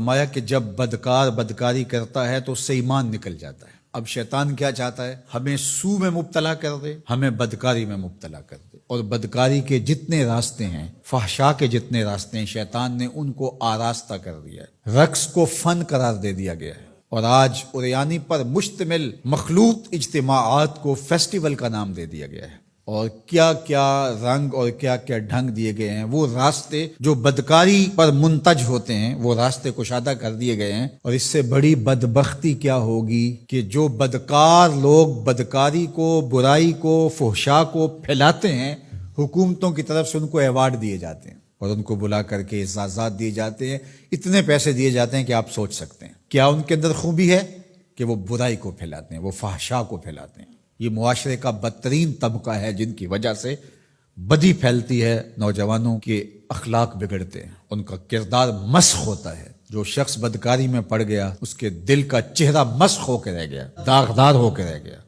فرمایا کہ جب بدکار بدکاری کرتا ہے تو اس سے ایمان نکل جاتا ہے۔ اب شیطان کیا چاہتا ہے؟ ہمیں سو میں مبتلا کر دے، ہمیں بدکاری میں مبتلا کر دے، اور بدکاری کے جتنے راستے ہیں، فحشاء کے جتنے راستے ہیں، شیطان نے ان کو آراستہ کر دیا ہے، رقص کو فن قرار دے دیا گیا ہے، اور آج عریانی پر مشتمل مخلوط اجتماعات کو فیسٹیول کا نام دے دیا گیا ہے، اور کیا کیا رنگ اور کیا کیا ڈھنگ دیے گئے ہیں۔ وہ راستے جو بدکاری پر منتج ہوتے ہیں وہ راستے کشادہ کر دیے گئے ہیں، اور اس سے بڑی بدبختی کیا ہوگی کہ جو بدکار لوگ بدکاری کو، برائی کو، فحشاء کو پھیلاتے ہیں، حکومتوں کی طرف سے ان کو ایوارڈ دیے جاتے ہیں اور ان کو بلا کر کے اعزازات دیے جاتے ہیں، اتنے پیسے دیے جاتے ہیں کہ آپ سوچ سکتے ہیں کیا ان کے اندر خوبی ہے کہ وہ برائی کو پھیلاتے ہیں، وہ فحشاء کو پھیلاتے ہیں۔ یہ معاشرے کا بدترین طبقہ ہے جن کی وجہ سے بدی پھیلتی ہے، نوجوانوں کے اخلاق بگڑتے ہیں، ان کا کردار مسخ ہوتا ہے۔ جو شخص بدکاری میں پڑ گیا اس کے دل کا چہرہ مسخ ہو کے رہ گیا، داغدار ہو کے رہ گیا۔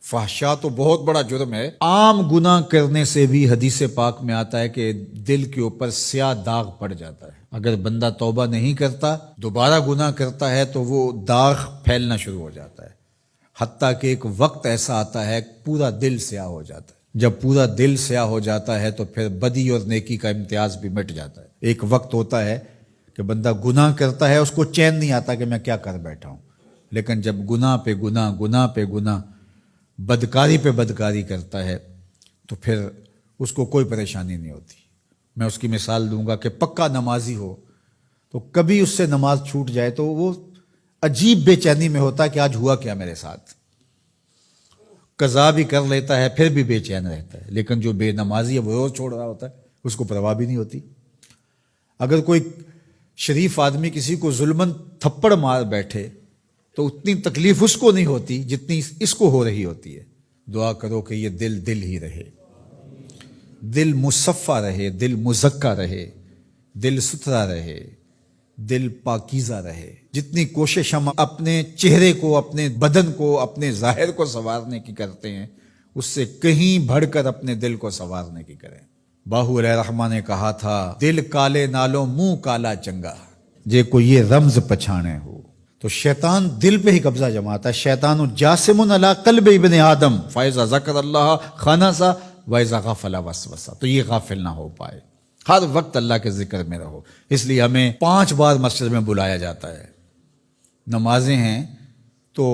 فحشاء تو بہت بڑا جرم ہے، عام گناہ کرنے سے بھی حدیث پاک میں آتا ہے کہ دل کے اوپر سیاہ داغ پڑ جاتا ہے۔ اگر بندہ توبہ نہیں کرتا، دوبارہ گناہ کرتا ہے تو وہ داغ پھیلنا شروع ہو جاتا ہے، حتیٰ کہ ایک وقت ایسا آتا ہے پورا دل سیاہ ہو جاتا ہے۔ جب پورا دل سیاہ ہو جاتا ہے تو پھر بدی اور نیکی کا امتیاز بھی مٹ جاتا ہے۔ ایک وقت ہوتا ہے کہ بندہ گناہ کرتا ہے، اس کو چین نہیں آتا کہ میں کیا کر بیٹھا ہوں، لیکن جب گناہ پہ گناہ، گناہ پہ گناہ، بدکاری پہ بدکاری کرتا ہے تو پھر اس کو کوئی پریشانی نہیں ہوتی۔ میں اس کی مثال دوں گا کہ پکا نمازی ہو تو کبھی اس سے نماز چھوٹ جائے تو وہ عجیب بے چینی میں ہوتا ہے کہ آج ہوا کیا میرے ساتھ، قضا بھی کر لیتا ہے پھر بھی بے چین رہتا ہے۔ لیکن جو بے نمازی ہے وہ روز چھوڑ رہا ہوتا ہے، اس کو پرواہ بھی نہیں ہوتی۔ اگر کوئی شریف آدمی کسی کو ظلمن تھپڑ مار بیٹھے تو اتنی تکلیف اس کو نہیں ہوتی جتنی اس کو ہو رہی ہوتی ہے۔ دعا کرو کہ یہ دل دل ہی رہے، دل مصفہ رہے، دل مزکہ رہے، دل ستھرا رہے، دل پاکیزہ رہے۔ جتنی کوشش ہم اپنے چہرے کو، اپنے بدن کو، اپنے ظاہر کو سنوارنے کی کرتے ہیں، اس سے کہیں بڑھ کر اپنے دل کو سنوارنے کی کریں۔ باہو علیہ رحمہ نے کہا تھا، دل کالے نالوں منہ کالا چنگا، جے کو یہ رمز پچھانے ہو۔ تو شیطان دل پہ ہی قبضہ جماتا ہے۔ شیطان جاسم علی قلب ابن آدم فاذا ذکر اللہ خنس واذا غفل وسوس، تو یہ غافل نہ ہو پائے، ہر وقت اللہ کے ذکر میں رہو۔ اس لیے ہمیں 5 بار مسجد میں بلایا جاتا ہے۔ نمازیں ہیں تو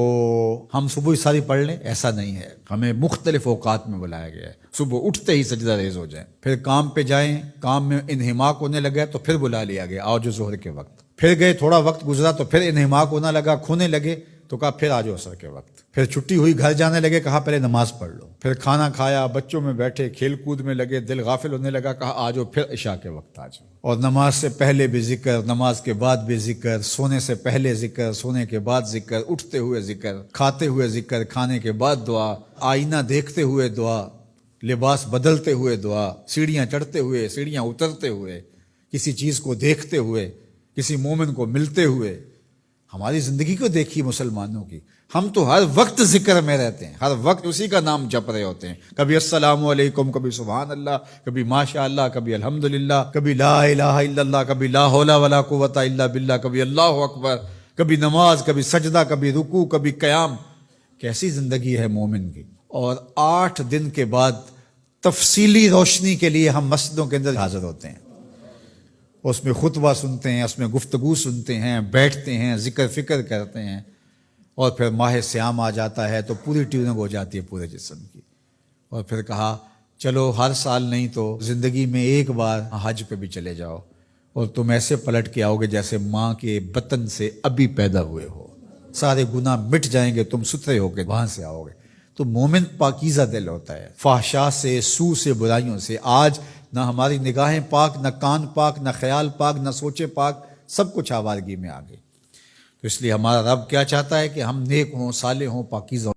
ہم صبح ساری پڑھ لیں ایسا نہیں ہے، ہمیں مختلف اوقات میں بلایا گیا ہے۔ صبح اٹھتے ہی سجدہ ریز ہو جائیں، پھر کام پہ جائیں، کام میں انہماک ہونے لگا تو پھر بلا لیا گیا، آؤ جو ظہر کے وقت، پھر گئے تھوڑا وقت گزرا تو پھر انہماک ہونے لگا، کھونے لگے تو کہا پھر آ جاؤ عصر کے وقت، پھر چھٹی ہوئی گھر جانے لگے، کہا پہلے نماز پڑھ لو، پھر کھانا کھایا، بچوں میں بیٹھے کھیل کود میں لگے، دل غافل ہونے لگا، کہا آ جاؤ پھر عشاء کے وقت آ جاؤ۔ اور نماز سے پہلے بھی ذکر، نماز کے بعد بھی ذکر، سونے سے پہلے ذکر، سونے کے بعد ذکر، اٹھتے ہوئے ذکر، کھاتے ہوئے ذکر، کھانے کے بعد دعا، آئینہ دیکھتے ہوئے دعا، لباس بدلتے ہوئے دعا، سیڑھیاں چڑھتے ہوئے، سیڑھیاں اترتے ہوئے، کسی چیز کو دیکھتے ہوئے، کسی مومن کو ملتے ہوئے۔ ہماری زندگی کو دیکھیے مسلمانوں کی، ہم تو ہر وقت ذکر میں رہتے ہیں، ہر وقت اسی کا نام جپ رہے ہوتے ہیں، کبھی السلام علیکم، کبھی سبحان اللہ، کبھی ماشاء اللہ، کبھی الحمدللہ، کبھی لا الہ الا اللہ، کبھی لا حول ولا قوت الا باللہ، کبھی اللہ اکبر، کبھی نماز، کبھی سجدہ، کبھی رکوع، کبھی قیام۔ کیسی زندگی ہے مومن کی۔ اور 8 دن کے بعد تفصیلی روشنی کے لیے ہم مسجدوں کے اندر حاضر ہوتے ہیں، اس میں خطبہ سنتے ہیں، اس میں گفتگو سنتے ہیں، بیٹھتے ہیں، ذکر فکر کرتے ہیں، اور پھر ماہ سیام آ جاتا ہے تو پوری ٹیوننگ ہو جاتی ہے پورے جسم کی۔ اور پھر کہا چلو ہر سال نہیں تو زندگی میں ایک بار حج پہ بھی چلے جاؤ، اور تم ایسے پلٹ کے آؤ گے جیسے ماں کے بطن سے ابھی پیدا ہوئے ہو، سارے گناہ مٹ جائیں گے، تم ستھرے ہو کے وہاں سے آؤ گے۔ تو مومن پاکیزہ دل ہوتا ہے، فحشاء سے، سو سے، برائیوں سے۔ آج نہ ہماری نگاہیں پاک، نہ کان پاک، نہ خیال پاک، نہ سوچے پاک، سب کچھ آوارگی میں آ گئی۔ تو اس لیے ہمارا رب کیا چاہتا ہے کہ ہم نیک ہوں، صالح ہوں، پاکیزہ ہوں۔